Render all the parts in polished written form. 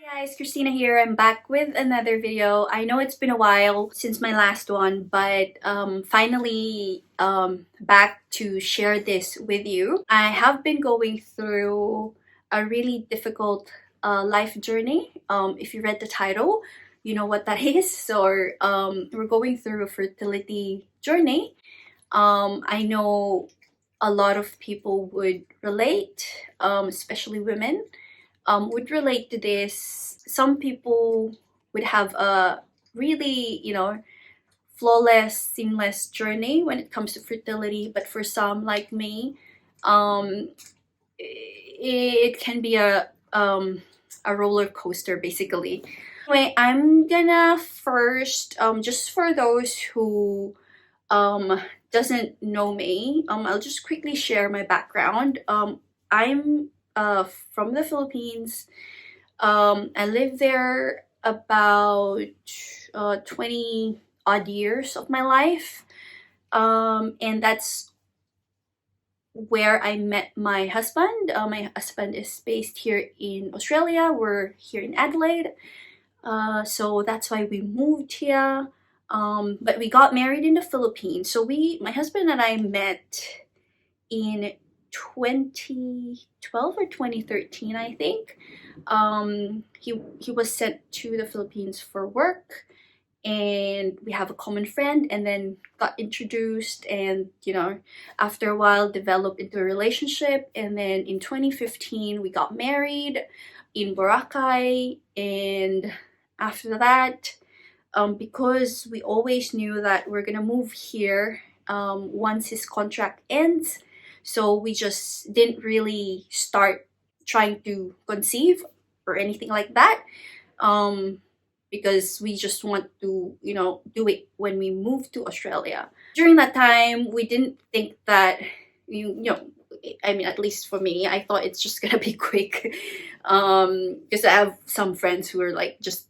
Hi guys, Christina here. I'm back with another video. I know it's been a while since my last one, but finally back to share this with you. I have been going through a really difficult life journey. If you read the title, you know what that is. So we're going through a fertility journey. I know a lot of people would relate, especially women would relate to this. Some people would have a really, flawless, seamless journey when it comes to fertility, but for some like me, um, it can be a roller coaster basically. Anyway, I'm gonna first, just for those who um, doesn't know me, I'll just quickly share my background. I'm from the Philippines. I lived there about 20 odd years of my life. And that's where I met my husband. My husband is based here in Australia. We're here in Adelaide. So that's why we moved here. But we got married in the Philippines. So my husband and I met in 2012 or 2013, I think. He was sent to the Philippines for work, and we have a common friend, and then got introduced, and after a while developed into a relationship, and then in 2015 we got married in Boracay. And after that, because we always knew that we're gonna move here once his contract ends, so we just didn't really start trying to conceive or anything like that, because we just want to do it when we move to Australia. During that time, we didn't think that I mean, at least for me, I thought it's just gonna be quick, because I have some friends who are like, just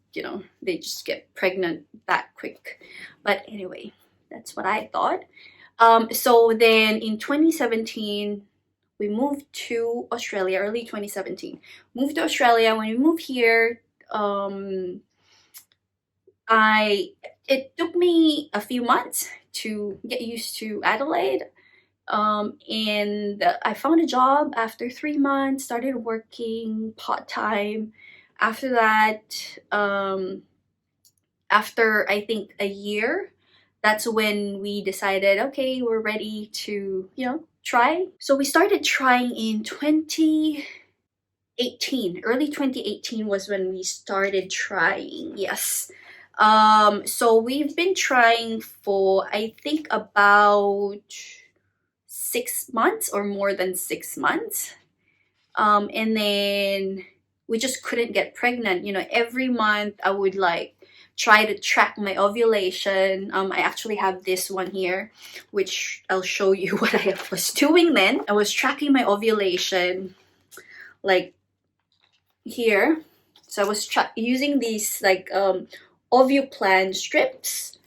they just get pregnant that quick. But anyway, that's what I thought. So then in 2017, we moved to Australia. Early 2017, moved to Australia. When we moved here, it took me a few months to get used to Adelaide. And I found a job after 3 months, started working part-time. After that, after I think a year, that's when we decided, okay, we're ready to try. So we started trying in 2018. Early 2018 was when we started trying. Yes. So we've been trying for, I think, about 6 months or more than 6 months. And then we just couldn't get pregnant. Every month I would like try to track my ovulation. I actually have this one here, which I'll show you what I was doing then. I was tracking my ovulation like here. So I was using these like Ovuplan strips,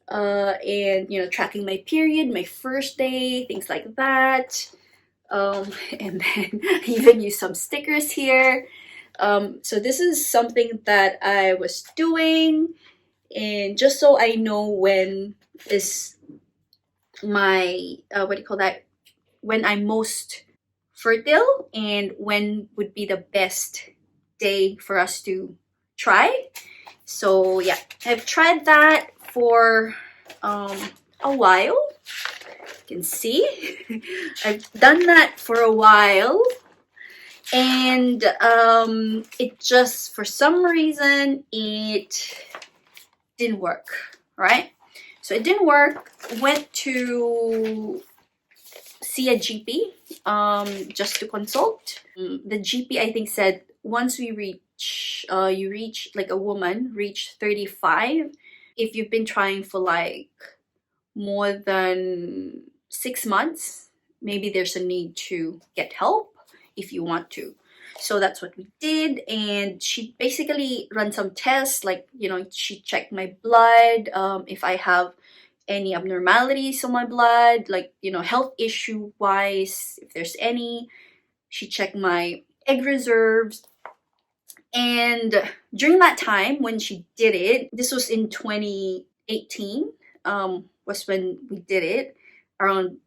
and tracking my period, my first day, things like that. And then I even use some stickers here. So this is something that I was doing, and just so I know when is my what do you call that, when I'm most fertile and when would be the best day for us to try. So yeah, I've tried that for a while. You can see I've done that for a while, and it just, for some reason, it didn't work, right? So it didn't work. Went to see a GP, just to consult. The GP, I think, said once we reach you reach, like a woman reach 35, if you've been trying for like more than 6 months, maybe there's a need to get help if you want to. So that's what we did, and she basically ran some tests, like she checked my blood, if I have any abnormalities on my blood, like health issue wise, if there's any. She checked my egg reserves, And during that time when she did it, this was in 2018, was when we did it, around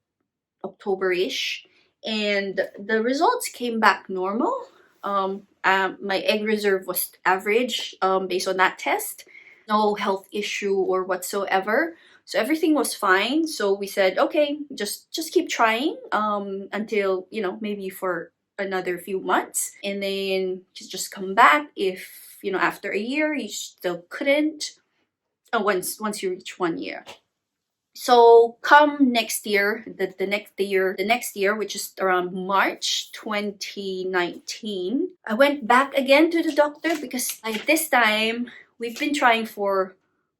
October-ish, and the results came back normal. My egg reserve was average, based on that test. No health issue or whatsoever. So everything was fine. So we said, okay, just keep trying, until, maybe for another few months, and then just come back if, after a year you still couldn't, once you reach 1 year. So come next year, the next year, which is around March 2019, I went back again to the doctor because by this time we've been trying for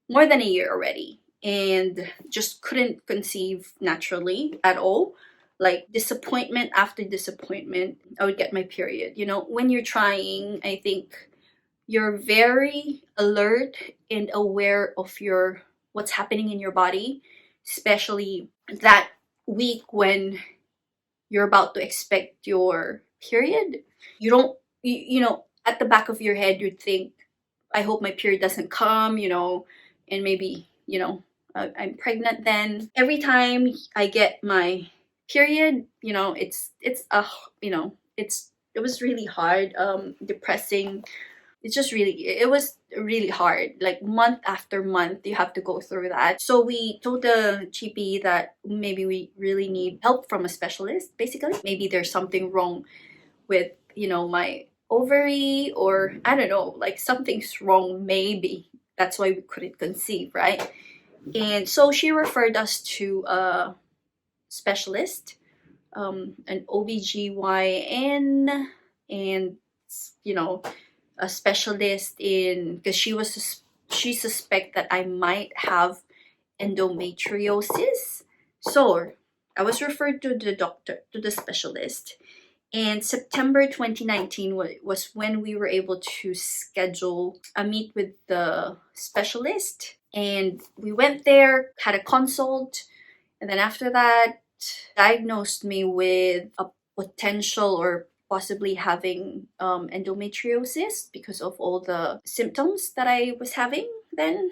more than a year already and just couldn't conceive naturally at all. Like disappointment after disappointment, I would get my period. When you're trying, I think you're very alert and aware of what's happening in your body, especially that week when you're about to expect your period. You don't, at the back of your head, you'd think, I hope my period doesn't come, and maybe, I'm pregnant then. Every time I get my period, it was really hard, depressing. It was really hard. Like month after month, you have to go through that. So we told the GP that maybe we really need help from a specialist, basically. Maybe there's something wrong with, my ovary, or I don't know, like something's wrong, maybe. That's why we couldn't conceive, right? And so she referred us to a specialist, an OBGYN, and, a specialist because she suspect that I might have endometriosis. So I was referred to the specialist, and September 2019 was when we were able to schedule a meet with the specialist, and we went there, had a consult, and then after that diagnosed me with a potential or possibly having endometriosis because of all the symptoms that I was having then.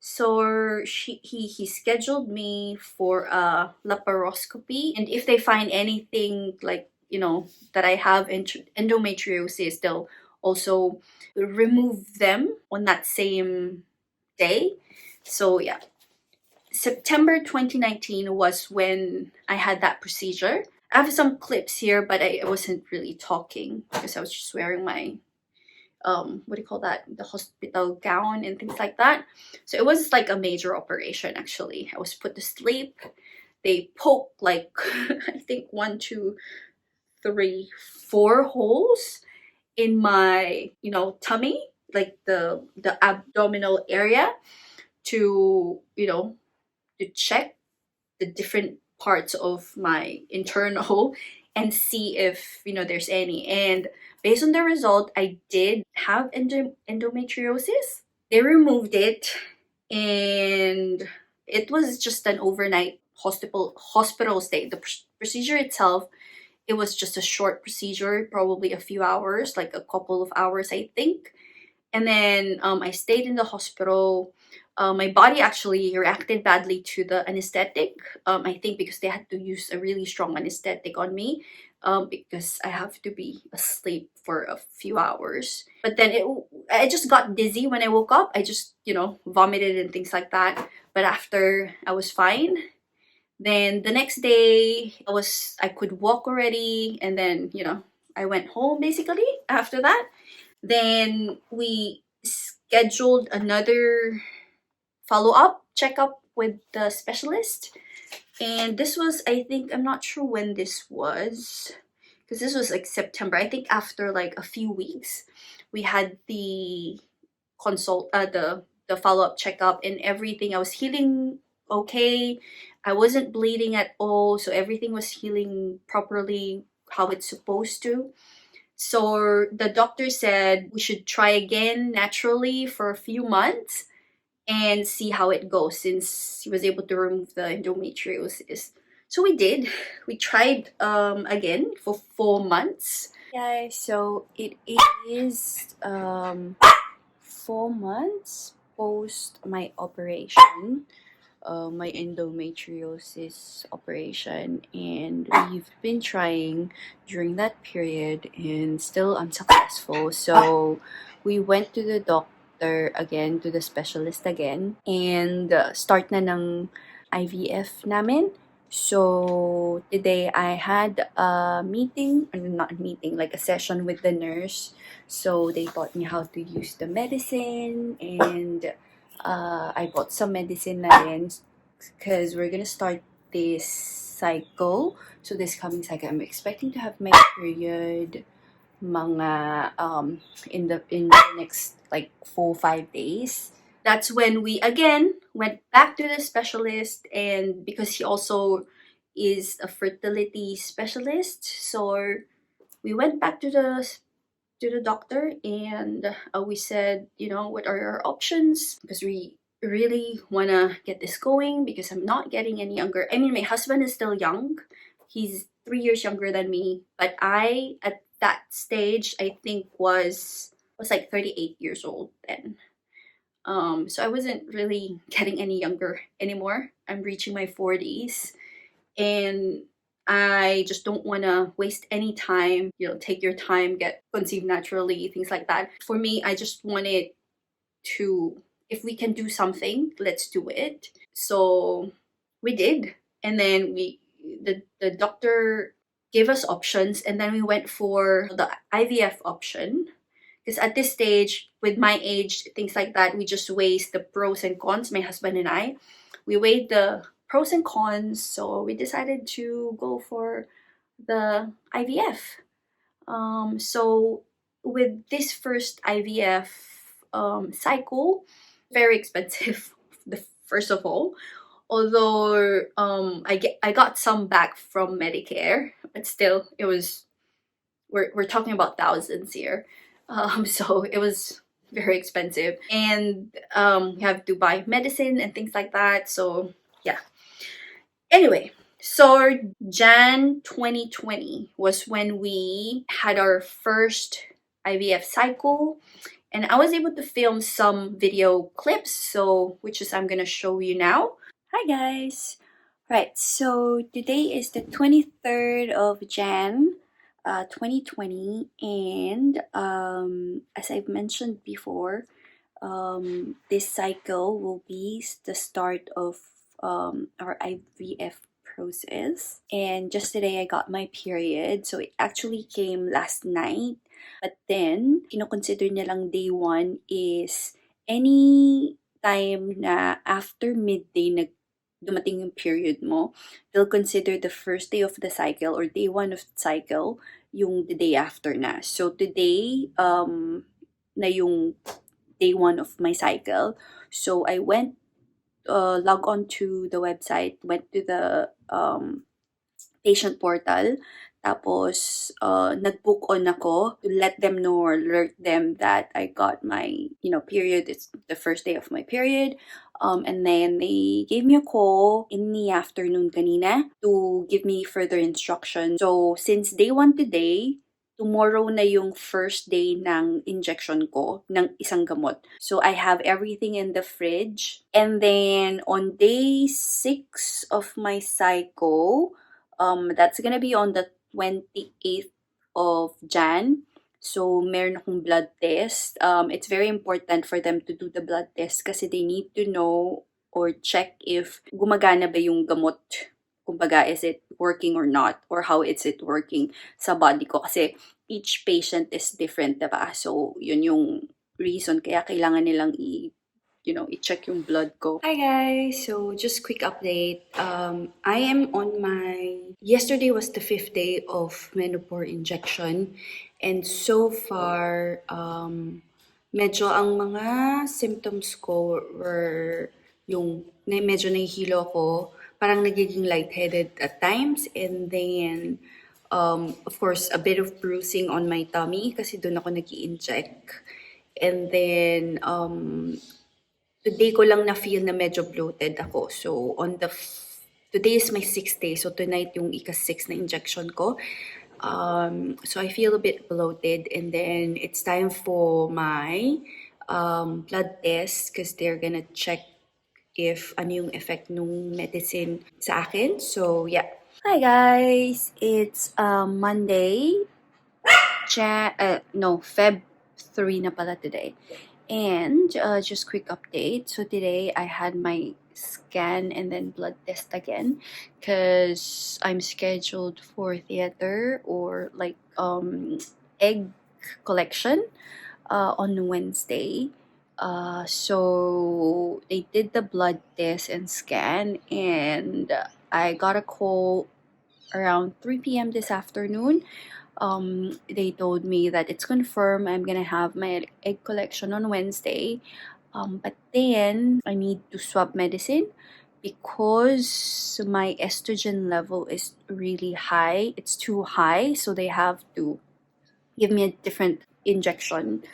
So he scheduled me for a laparoscopy, and if they find anything like, that I have endometriosis, they'll also remove them on that same day. So yeah, September 2019 was when I had that procedure. I have some clips here, but I wasn't really talking because I was just wearing my, what do you call that? The hospital gown and things like that. So it was like a major operation, actually. I was put to sleep. They poked like, I think 1, 2, 3, 4 holes in my, tummy, like the abdominal area to, to check the different parts of my internal and see if, there's any. And based on the result, I did have endometriosis. They removed it, and it was just an overnight hospital stay. The procedure itself, it was just a short procedure, probably a few hours, like a couple of hours, I think. And then I stayed in the hospital. My body actually reacted badly to the anesthetic. I think because they had to use a really strong anesthetic on me, because I have to be asleep for a few hours. But then I just got dizzy when I woke up. I just, vomited and things like that. But after, I was fine. Then the next day, I could walk already, and then, I went home basically after that. Then we scheduled another follow-up checkup with the specialist. And this was, I think, I'm not sure when this was, because this was like September. I think after like a few weeks, we had the the follow-up checkup and everything. I was healing okay. I wasn't bleeding at all, so everything was healing properly how it's supposed to. So the doctor said we should try again naturally for a few months and see how it goes, since he was able to remove the endometriosis. So we did. We tried again for 4 months. Guys, so it is 4 months post my operation, my endometriosis operation, and we've been trying during that period and still unsuccessful. So we went to the doctor again, to the specialist again, and start na ng IVF namin. So today I had a meeting, not a meeting, like a session with the nurse. So they taught me how to use the medicine, and I bought some medicine na rin because we're gonna start this cycle. So this coming cycle, I'm expecting to have my period mga in the next like 4-5 days. That's when we again went back to the specialist, and because he also is a fertility specialist, so we went back to the doctor, and we said, what are our options, because we really want to get this going, because I'm not getting any younger. I mean, my husband is still young. He's 3 years younger than me, but I at that stage I think was like 38 years old then. So I wasn't really getting any younger anymore. I'm reaching my 40s, and I just don't want to waste any time. Take your time, get conceived naturally, things like that. For me, I just wanted to, if we can do something, let's do it. So we did, and then the doctor gave us options, and then we went for the IVF option. Because at this stage, with my age, things like that, we just weigh the pros and cons. My husband and I, we weighed the pros and cons, so we decided to go for the IVF. So with this first IVF cycle, very expensive. The first of all, although I got some back from Medicare, but still it was, we're talking about thousands here. So it was very expensive, and you have to buy medicine and things like that. So yeah. Anyway, so Jan 2020 was when we had our first IVF cycle, and I was able to film some video clips, so which is I'm gonna show you now. Hi guys. Right, so today is the 23rd of Jan 2020, and as I've mentioned before, this cycle will be the start of our IVF process. And just today I got my period, so it actually came last night. But then, kinoconsider nilang day 1 is any time na after midday dumating yung period mo. They'll consider the first day of the cycle or day 1 of the cycle yung the day after na. So today, na yung day 1 of my cycle. So I went, log on to the website, went to the patient portal, tapos nag-book on ako to let them know or alert them that I got my period. It's the first day of my period. And then they gave me a call in the afternoon kanina to give me further instructions. So since day 1 today, tomorrow na yung first day ng injection ko ng isang gamot. So I have everything in the fridge. And then on day 6 of my cycle, that's gonna be on the 28th of Jan. So meron akong blood test. It's very important for them to do the blood test kasi they need to know or check if gumagana ba yung gamot. Kumbaga, is it working or not? Or how is it working sa body ko? Kasi each patient is different, diba? So, yun yung reason kaya kailangan nilang i-check yung blood ko. Hi guys! So, just quick update. I am on yesterday was the 5th day of menopause injection. And so far, medyo ang mga symptoms ko were yung medyo nahihilo ko, parang nagiging lightheaded at times, and then of course a bit of bruising on my tummy kasi doon ako nag-i-inject. And then today ko lang na feel na medyo bloated ako. So today is my 6th day, so tonight yung ika-6 na injection ko. So I feel a bit bloated, and then it's time for my blood test because they're gonna check if ano yung effect nung medicine sa akin. So yeah. Hi guys, it's Monday, Feb 3 na pala today. And just quick update. So today I had my scan and then blood test again because I'm scheduled for theater or like egg collection on Wednesday. So they did the blood test and scan, and I got a call around 3 p.m. this afternoon. They told me that it's confirmed I'm gonna have my egg collection on Wednesday. But then I need to swap medicine because my estrogen level is really high. It's too high, so they have to give me a different injection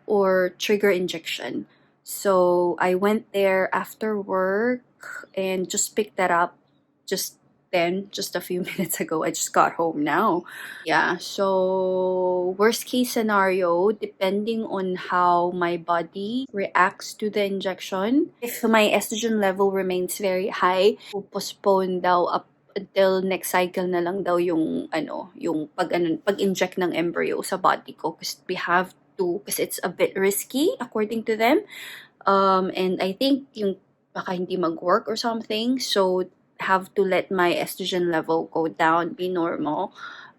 or trigger injection. So I went there after work and just picked that up just a few minutes ago. I just got home now. Yeah, so worst case scenario, depending on how my body reacts to the injection, if my estrogen level remains very high, postpone daw up until next cycle na lang daw yung pag-inject ng embryo sa body ko because we have to, because it's a bit risky according to them. And I think yung baka hindi mag-work or something, so have to let my estrogen level go down, be normal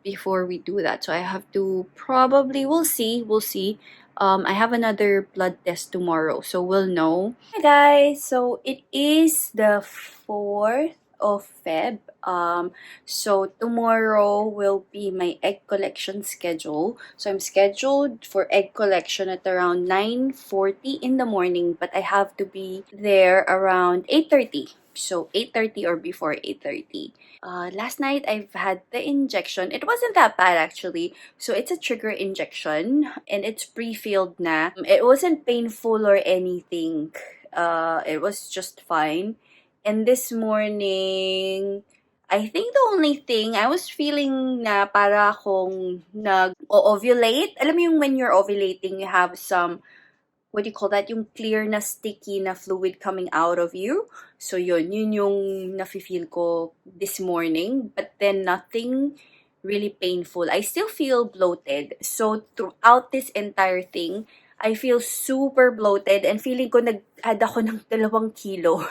before we do that. So I have to we'll see. I have another blood test tomorrow, so we'll know. Hi guys, so it is the 4th of Feb. So tomorrow will be my egg collection schedule. So I'm scheduled for egg collection at around 9:40 in the morning, but I have to be there around 8:30. So 8:30 or before 8:30. Last night I've had the injection. It wasn't that bad actually. So it's a trigger injection and it's pre-filled na. It wasn't painful or anything. It was just fine. And this morning, I think the only thing I was feeling na para akong nag-ovulate. Alam mo yung when you're ovulating, you have some, what do you call that? Yung clear na sticky na fluid coming out of you. So yun yung nafe-feel ko this morning. But then nothing really painful. I still feel bloated. So throughout this entire thing, I feel super bloated and feeling ko nag-add ako ng 2 kilo.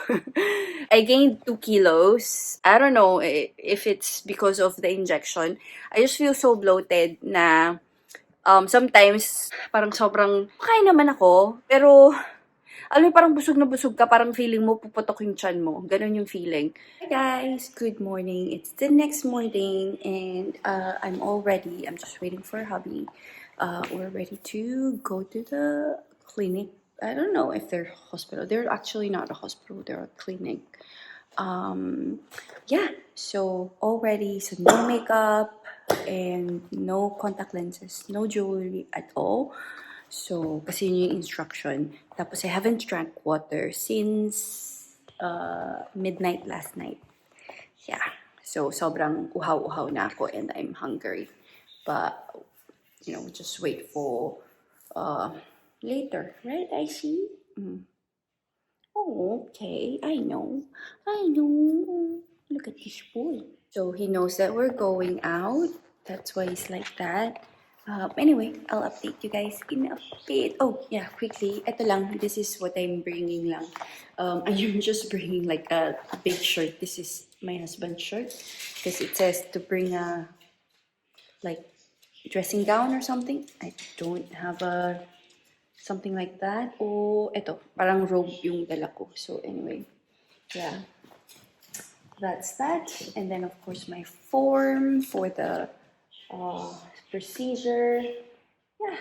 I gained 2 kilos. I don't know if it's because of the injection. I just feel so bloated na sometimes parang sobrang okay naman ako, pero alam mo parang busog na busog ka, parang feeling mo puputok yung tiyan mo. Ganun yung feeling. Hi guys, good morning. It's the next morning and I'm all ready. I'm just waiting for hubby. We're ready to go to the clinic. I don't know if they're hospital. They're actually not a hospital. They're a clinic. Yeah, so all ready. So no makeup and no contact lenses, no jewelry at all. So, kasi yun yung instruction. Tapos I haven't drank water since midnight last night. Yeah. So, sobrang uhaw-uhaw na ako and I'm hungry. But, just wait for later. Right, I see? Oh, okay. I know. Look at this boy. So, he knows that we're going out. That's why he's like that. Anyway, I'll update you guys in a bit. Oh, yeah, quickly. Ito lang. This is what I'm bringing lang. I'm just bringing like a big shirt. This is my husband's shirt. Because it says to bring a, like, dressing gown or something. I don't have a something like that. O, eto, parang robe yung dala ko. So, anyway, yeah. That's that. And then, of course, my form for the procedure. Yeah.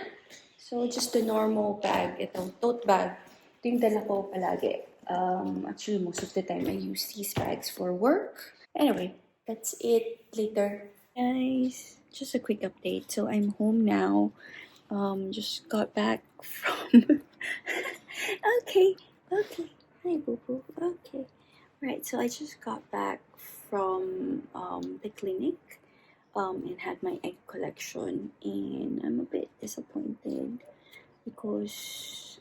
So, just a normal bag. Itong tote bag. Ito yung dala ko palagi. Actually, most of the time, I use these bags for work. Anyway, that's it. Later. Guys, just a quick update. So, I'm home now. Just got back from... Okay. Hi, boo-boo. Okay. Right, so I just got back from the clinic. and had my egg collection, and I'm a bit disappointed because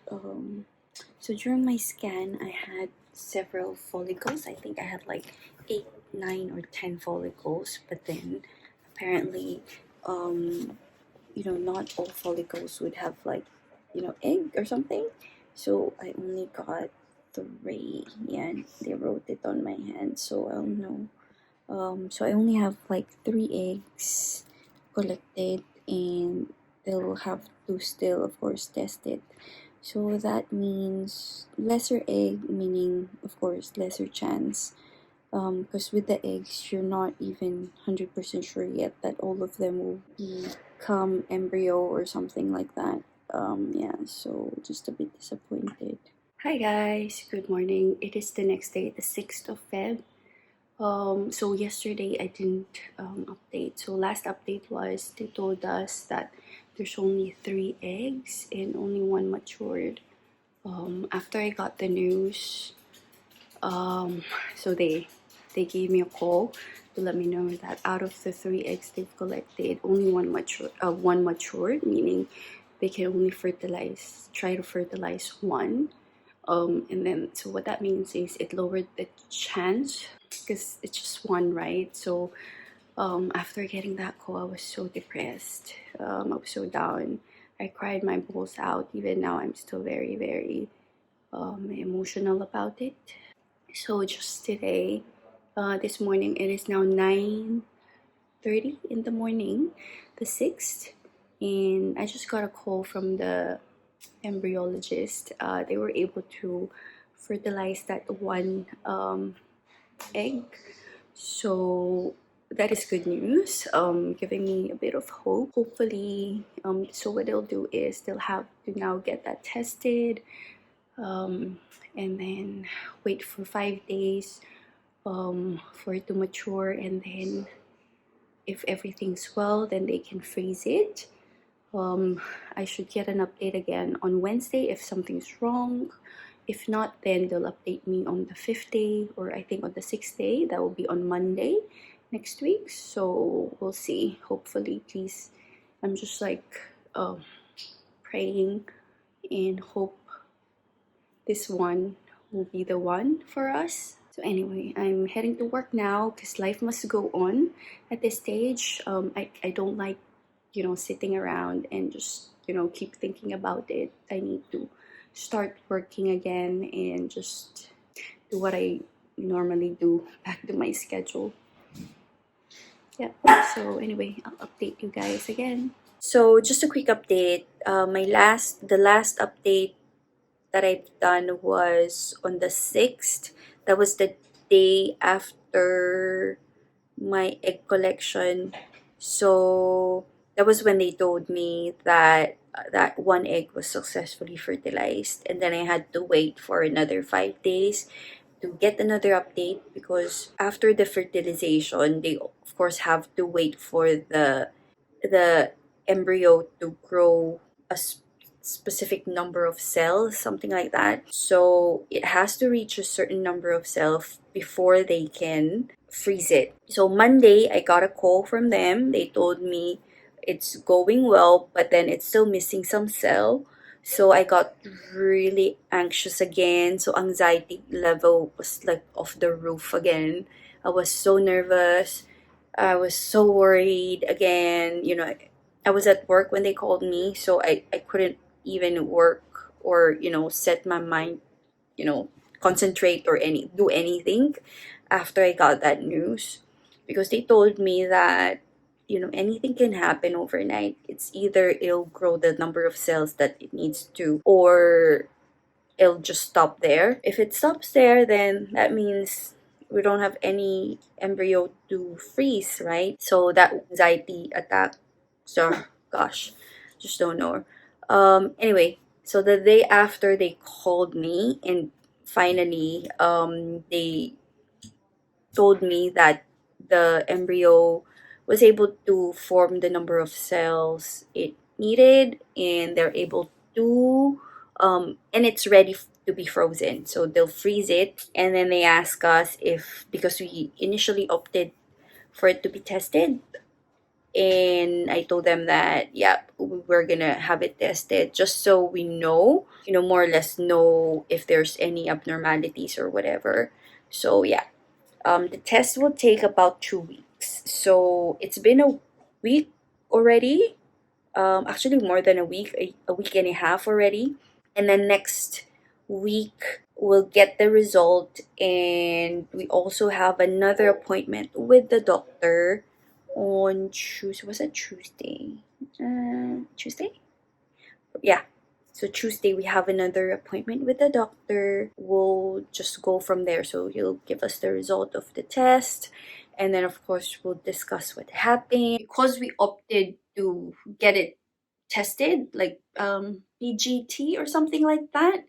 so during my scan I had several follicles. I think I had like 8, 9, or 10 follicles, but then apparently not all follicles would have like egg or something. So I only got 3. Yeah, they wrote it on my hand, so I don't know. So I only have like 3 eggs collected, and they'll have to still, of course, test it. So that means lesser egg, meaning, of course, lesser chance. Because with the eggs, you're not even 100% sure yet that all of them will become embryo or something like that. Yeah, so just a bit disappointed. Hi guys, good morning. It is the next day, the 6th of Feb. So yesterday I didn't update. So last update was they told us that there's only 3 eggs and only 1 matured. After I got the news, so they gave me a call to let me know that out of the 3 eggs they've collected, only 1 matured, meaning they can only try to fertilize 1. And then so what that means is it lowered the chance because it's just 1, right? So after getting that call, I was so depressed. I was so down. I cried my balls out. Even now, I'm still very, very emotional about it. So just today, this morning, it is now 9:30 in the morning, the 6th, and I just got a call from the embryologist. They were able to fertilize that 1 egg, so that is good news, giving me a bit of hope. Hopefully, so what they'll do is they'll have to now get that tested, and then wait for 5 days for it to mature, and then if everything's well, then they can freeze it. I should get an update again on Wednesday if something's wrong. If not, then they'll update me on the 5th day, or I think on the 6th day. That will be on Monday next week. So we'll see. Hopefully, please. I'm just like praying and hope this one will be the one for us. So anyway, I'm heading to work now because life must go on at this stage. I don't like sitting around and just keep thinking about it. I need to start working again and just do what I normally do, back to my schedule. Yeah, so anyway, I'll update you guys again. So just a quick update. The last update that I've done was on the 6th. That was the day after my egg collection. So that was when they told me that that 1 egg was successfully fertilized, and then I had to wait for another 5 days to get another update, because after the fertilization they of course have to wait for the embryo to grow a specific number of cells, something like that. So it has to reach a certain number of cells before they can freeze it. So Monday, I got a call from them. They told me it's going well, but then it's still missing some cell. So I got really anxious again. So anxiety level was like off the roof again. I was so nervous. I was so worried again. I was at work when they called me, so I couldn't even work or set my mind, concentrate or do anything after I got that news, because they told me that anything can happen overnight. It's either it'll grow the number of cells that it needs to, or it'll just stop there. If it stops there, then that means we don't have any embryo to freeze, right? So that anxiety attack, so gosh, just don't know. Anyway, so the day after they called me, and finally they told me that the embryo was able to form the number of cells it needed, and they're able to and it's ready to be frozen. So they'll freeze it, and then they ask us if, because we initially opted for it to be tested, and I told them that, yeah, we're gonna have it tested just so we know, more or less know if there's any abnormalities or whatever. So yeah, the test will take about 2 weeks. So it's been a week already. Actually, more than a week, a week and a half already. And then next week, we'll get the result. And we also have another appointment with the doctor on Tuesday. Was it Tuesday? Tuesday? Yeah. So Tuesday we have another appointment with the doctor. We'll just go from there. So he'll give us the result of the test, and then of course we'll discuss what happened. Because we opted to get it tested, like PGT or something like that.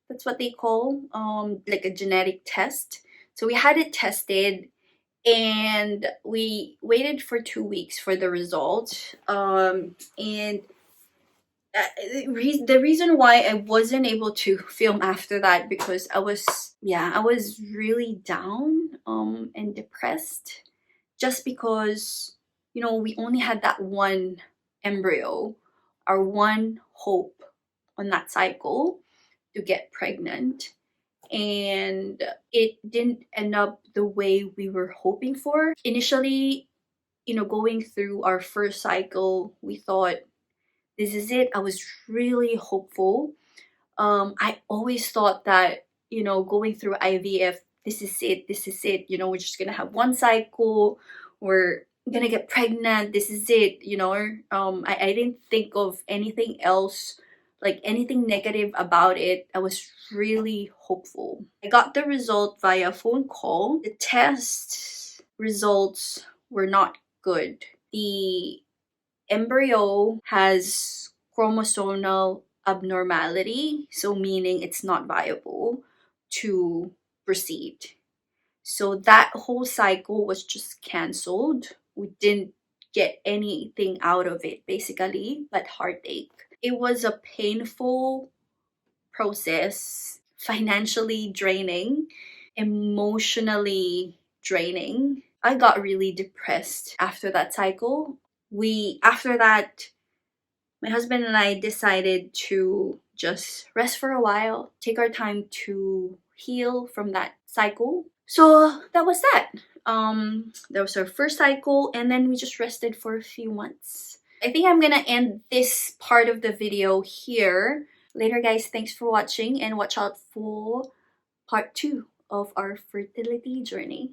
That's what they call like a genetic test. So we had it tested, and we waited for 2 weeks for the result. And the reason why I wasn't able to film after that, because I was really down and depressed, just because we only had that one embryo, our one hope on that cycle to get pregnant, and it didn't end up the way we were hoping for initially. Going through our first cycle, we thought this is it. I was really hopeful. I always thought that, going through IVF, this is it, this is it. We're just gonna have one cycle, we're gonna get pregnant, this is it. I didn't think of anything else, like anything negative about it. I was really hopeful. I got the result via phone call. The test results were not good. The embryo has chromosomal abnormality, so meaning it's not viable to proceed. So that whole cycle was just canceled. We didn't get anything out of it basically, but heartache. It was a painful process, financially draining, emotionally draining. I got really depressed after that cycle. After that, my husband and I decided to just rest for a while, take our time to heal from that cycle. So that was that. That was our first cycle, and then we just rested for a few months. I think I'm gonna end this part of the video here. Later, guys, thanks for watching, and watch out for part 2 of our fertility journey.